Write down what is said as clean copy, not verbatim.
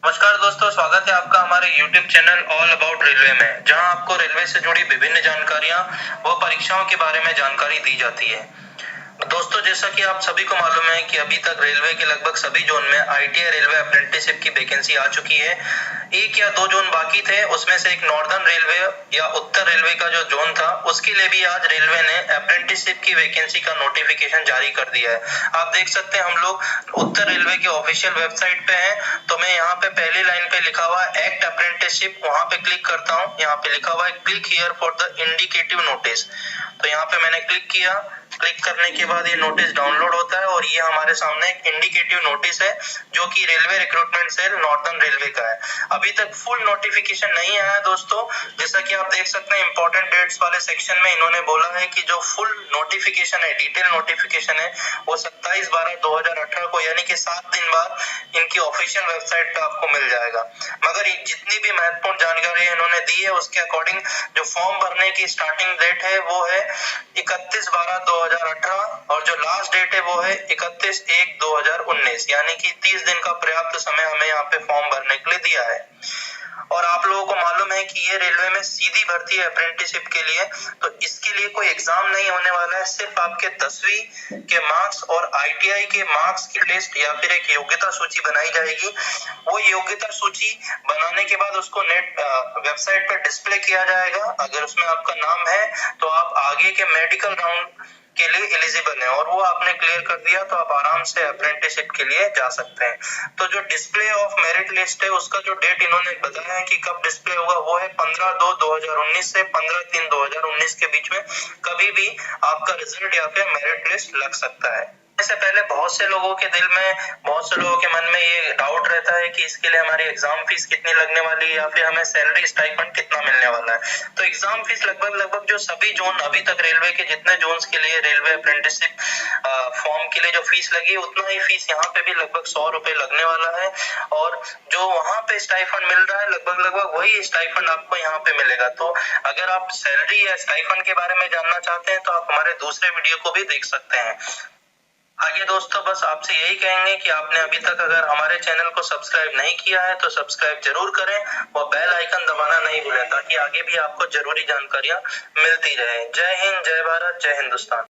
नमस्कार दोस्तों, स्वागत है आपका हमारे YouTube channel all about railway में, जहां आपको रेलवे से जुड़ी विभिन्न जानकारियां व परीक्षाओं के बारे में जानकारी दी जाती है। दोस्तों, जैसा कि आप सभी को मालूम है कि अभी तक रेलवे के लगभग सभी जोन में ITI रेलवे अप्रेंटिसशिप की वैकेंसी आ चुकी है। एक या दो जोन बाकी थे, उसमें से एक नॉर्दर्न रेलवे या उत्तर रेलवे का जो जोन था, उसके लिए भी आज रेलवे ने अप्रेंटिसशिप की वैकेंसी का नोटिफिकेशन जारी कर दिया है। आप देख सकते हैं, हम लोग उत्तर रेलवे की ऑफिशियल वेबसाइट पे हैं, तो मैं यहाँ पे पहली लाइन पे लिखा हुआ है एक्ट अप्रेंटिसशिप, वहां पे क्लिक करता हूँ। यहाँ पे लिखा हुआ है click here for the indicative notice, तो यहाँ पे मैंने क्लिक किया। क्लिक करने के बाद ये नोटिस डाउनलोड होता है और ये हमारे सामने एक इंडिकेटिव नोटिस है, जो कि railway recruitment cell northern railway का है। अभी तक फुल नोटिफिकेशन नहीं आया दोस्तों। जैसा कि आप देख सकते हैं, इंपॉर्टेंट डेट्स वाले सेक्शन में इन्होंने बोला है कि जो फुल नोटिफिकेशन है, डिटेल नोटिफिकेशन है, वो 27/12/2018 को, यानी कि 7 दिन बाद इनकी ऑफिशियल वेबसाइट पे आपको मिल जाएगा। मगर जितनी भी महत्वपूर्ण जानकारी इन्होंने दी है, उसके अकॉर्डिंग जो फॉर्म भरने की स्टार्टिंग डेट है वो है 31/12/2018 और जो लास्ट डेट है वो है 31/1/2019, यानी कि 30 दिन का पर्याप्त समय हमें यहाँ पे फॉर्म भरने के लिए दिया है। और आप लोगों को मालूम है कि ये रेलवे में सीधी भर्ती है अप्रेंटिसशिप के लिए, तो इसके लिए कोई एग्जाम नहीं होने वाला है। सिर्फ आपके 10वीं के मार्क्स और ITI के मार्क्स की लिस्ट या फिर एक योग्यता सूची बनाई जाएगी। वो योग्यता सूची बनाने के बाद उसको नेट वेबसाइट पर डिस्प्ले किया जाएगा। अगर उसमें आपका नाम है तो आप आगे के मेडिकल राउंड के लिए एलिजिबल है, और वो आपने क्लियर कर दिया तो आप आराम से अप्रेंटिसशिप के लिए जा सकते हैं। तो जो डिस्प्ले ऑफ मेरिट लिस्ट है, उसका जो डेट इन्होंने बताया है कि कब डिस्प्ले होगा, वो है 15/2/2019 से 15/3/2019 के बीच में कभी भी आपका रिजल्ट या फिर मेरिट लिस्ट लग सकता है। इससे पहले बहुत से लोगों के मन में ये डाउट रहता है कि इसके लिए हमारी एग्जाम फीस कितनी लगने वाली है या फिर हमें सैलरी स्टाइपेंड कितना मिलने वाला है। तो एग्जाम फीस लगभग जो सभी जोन अभी तक रेलवे के जितने जोन्स के लिए रेलवे अप्रेंटिसशिप फॉर्म के लिए जो फीस लगी, उतना ही फीस यहाँ पे भी लगभग 100 रुपए लगने वाला है। और जो वहां पे स्टाइफंड मिल रहा है, लगभग वही स्टाइफंड आपको यहाँ पे मिलेगा। तो अगर आप सैलरी या स्टाइफंड के बारे में जानना चाहते हैं तो आप हमारे दूसरे वीडियो को भी देख सकते हैं। आगे दोस्तों, बस आपसे यही कहेंगे कि आपने अभी तक अगर हमारे चैनल को सब्सक्राइब नहीं किया है तो सब्सक्राइब जरूर करें और बेल आइकन दबाना नहीं भूलें, ताकि आगे भी आपको जरूरी जानकारियां मिलती रहे। जय हिंद, जय भारत, जय हिंदुस्तान।